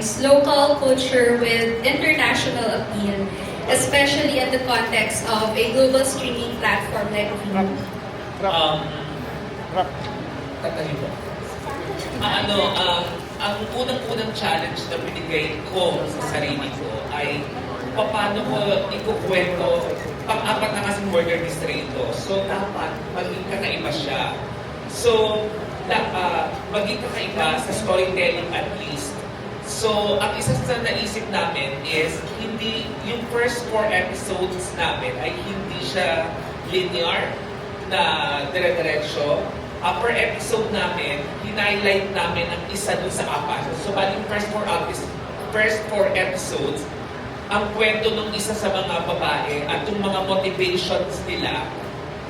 combines local culture with international appeal, especially in the context of a global streaming platform like Vimeo? Tatayo ba? Ang unang-unang challenge na binigay ko sa sarili ko ay paano ko ikukwento pang-apat na kasing murder mystery ito. So, dapat maging kakaiba siya. So, maging kakaiba sa storytelling at least. So, ang isa sa naisip namin is hindi, yung first 4 episodes namin ay hindi siya linear na dire-diretso. Per episode namin, hinighlight namin ang isa dun sa apat. So, bali first 4 episodes, ang kwento ng isa sa mga babae at yung mga motivations nila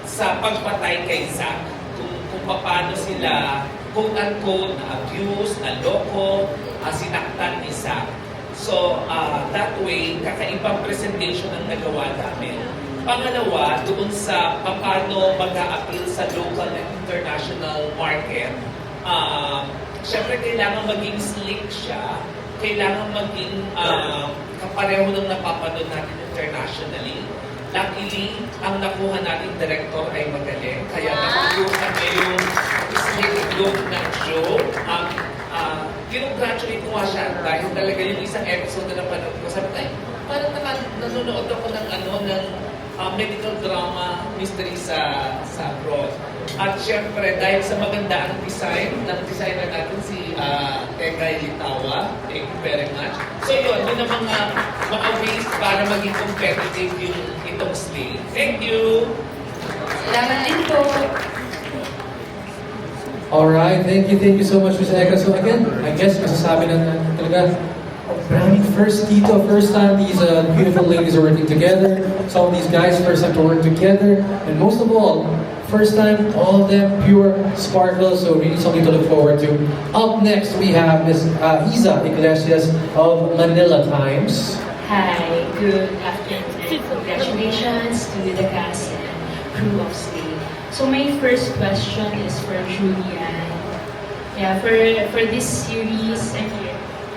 sa pagpatay kay Zack. Kung paano sila, quote-unquote, na-abuse, na-loko, sinaktan ni Zack. So, that way, kakaibang presentation ang nagawa namin. Pangalawa, doon sa paano mag-a-appeal sa local and international market, syempre kailangan maging slick siya, kailangan maging kapareho ng napapanood natin internationally. Luckily, ang nakuha natin director ay magaling, kaya nakuha kami yung slick look na joke. Kinongratulate ko nga siya dahil talaga yung isang episode na napanood ko. Sabi ko, parang nanonood ako ng medical drama mystery sa abroad. At syempre, dahil sa maganda ang design ng designer natin si Tegay Litawa. Thank you very much. So yun ang mga ways para maging competitive yung itong slate. Thank you! Salamat din po. Alright, thank you so much, Ms. Eka. So again, I guess masasabi na talaga, first time these beautiful ladies are working together. Some of these guys first time to work together. And most of all, first time, all of them pure sparkle. So really something to look forward to. Up next, we have Ms. Iza Iglesias of Manila Times. Hi, good afternoon and congratulations to the cast and crew of Slay. So my first question is for Julian. Yeah, for this series, I'm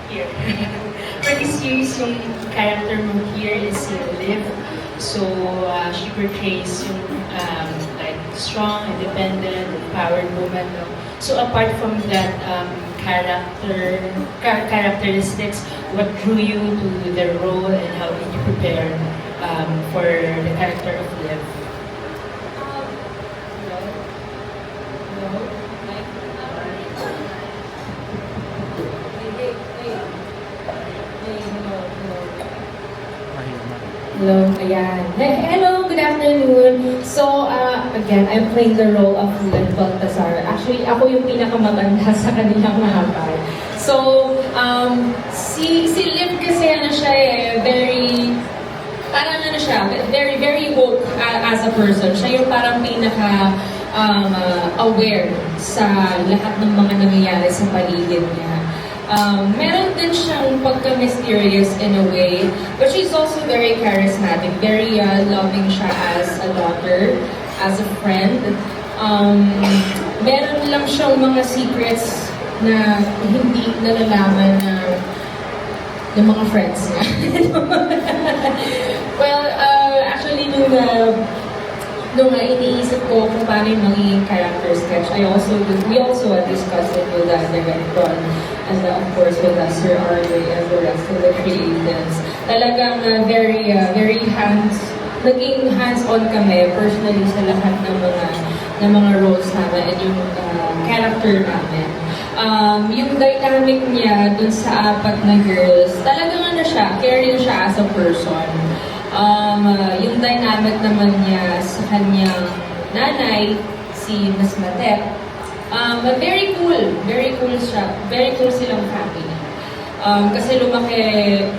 here. For this series, yung character mo here is si Liv. So she portrays yung like strong, independent, empowered woman. No? So apart from that characteristics, what drew you to the role and how did you prepare for the character of Liv? Hello, ayan. Hello, good afternoon. So, again, I'm playing the role of Liv Baltazar. Actually, ako yung pinakamaganda sa kanilang mahapal. So, si Liv kasi siya very, parang siya, very woke as a person. Siya yung parang aware sa lahat ng mga nangyayari sa paligid niya. Meron din siyang pagka-mysterious in a way, but she's also very charismatic, very loving siya as a daughter, as a friend. Meron lang siyang mga secrets na hindi nalalaman ng mga friends niya. Well, actually, nung iniisip ko kung paano yung magiging character sketch, we also discussed it with the director and of course with Sir Arley and the rest of the creatives. Talagang very naging hands-on kami personally sa lahat ng mga roles namin and yung character namin. Yung dynamic niya dun sa apat na girls, talagang carry siya as a person. Yung dynamic naman niya sa kanyang nanay, si Miss Matep, very cool siya, very cool silang family. Kasi lumaki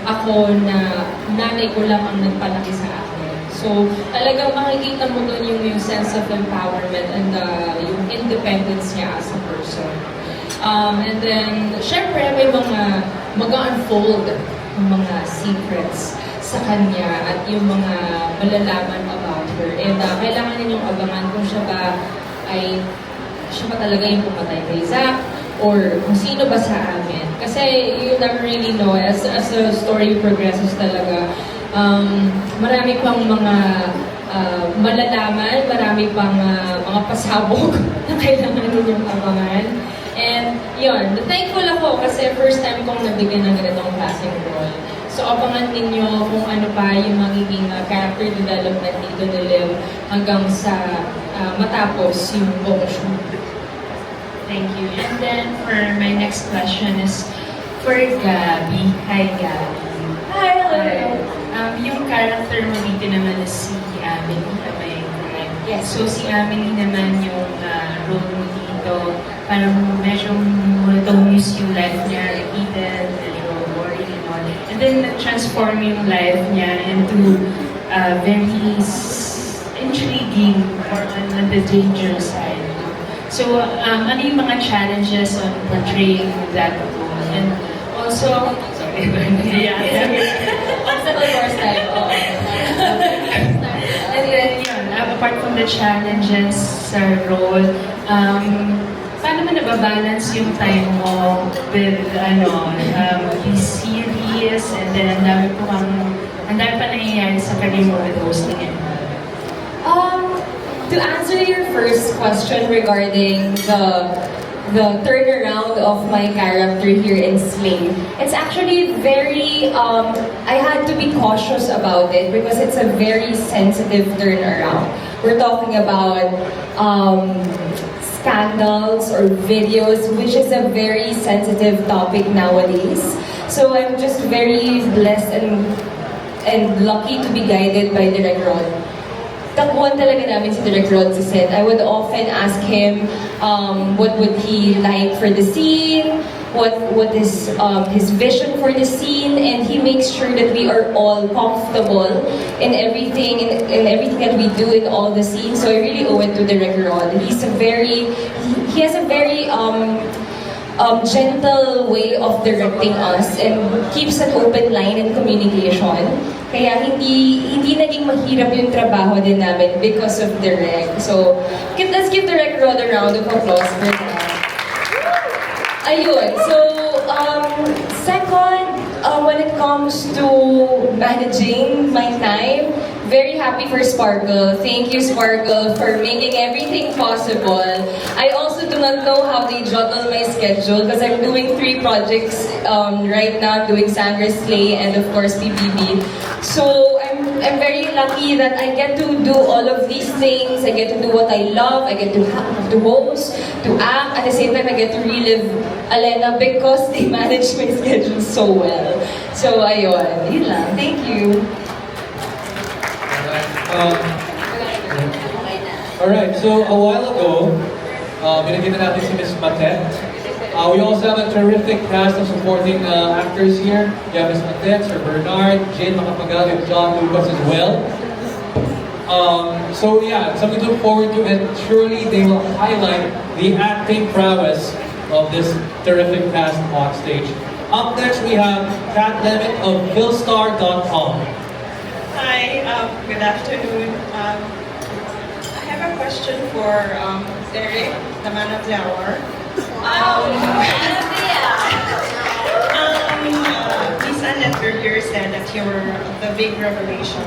ako na nanay ko lang ang nagpalaki sa akin. So, talagang makikita mo doon yung sense of empowerment and yung independence niya as a person. And then, syempre, may mga mag-unfold ng mga secrets sa kanya at yung mga malalaman about her. And kailangan ninyong abangan kung siya ba talaga yung pumatay kay Zack, or kung sino ba sa amin. Kasi you never really know, as the story progresses talaga, marami pang mga malalaman, marami pang mga pasabog na kailangan ninyong abangan. And yun, thankful ako kasi first time kong nabigyan ng ganitong klaseng role. So abangan ninyo kung ano pa yung magiging character development dito ni Liv hanggang sa matapos yung buong shoot. Thank you. And then for my next question is for Gabby. Hi, Gabby. Hi, Yung character mo dito naman is si Amelie, am I correct? Yes. So si Amelie naman yung role mo dito, parang medyo monotonous yung life niya, repeated, a little boring and all. And then transform yung life niya into very intriguing or on the dangerous side. So, ano yung mga challenges on portraying that role? And also, sorry, Obstacle course tayo. and then yun, apart from the challenges sa role, paano mo nababalance yung time mo with, be serious, and then ang dami pa nangyayari sa career mo with hosting and To answer your first question regarding the turnaround of my character here in Slave, it's actually very, I had to be cautious about it because it's a very sensitive turnaround. We're talking about scandals or videos, which is a very sensitive topic nowadays. So I'm just very blessed and lucky to be guided by Direk Rod. Takbuhan talaga namin si Direk Rod sa set. I would often ask him what would he like for the scene, what is his vision for the scene, and he makes sure that we are all comfortable in everything that we do in all the scenes. So I really owe it to Direk Rod. He has a very gentle way of directing us and keeps an open line in communication. Kaya hindi naging mahirap yung trabaho din namin because of Direk. So, let's give Direk Rod a round of applause for that. Ayun. So, second, when it comes to managing my time, very happy for Sparkle. Thank you, Sparkle, for making everything possible. I also do not know how they juggle my schedule because I'm doing 3 projects right now. I'm doing Sandra's Slay and of course PBB. So I'm very lucky that I get to do all of these things. I get to do what I love. I get to host, to act. At the same time, I get to relive Alena because they manage my schedule so well. So ayun, yun lang. Thank you. Alright, so a while ago, binigyan na natin si Ms. Matet. We also have a terrific cast of supporting actors here. We have Ms. Matet, Sir Bernard, Jane Macapagal, and John Lucas as well. So yeah, something to look forward to, and surely they will highlight the acting prowess of this terrific cast on stage. Up next, we have Kat Levitt of Philstar.com. Hi, good afternoon. I have a question for Derek, the man of the hour. Miss Annette earlier said that you were the big revelation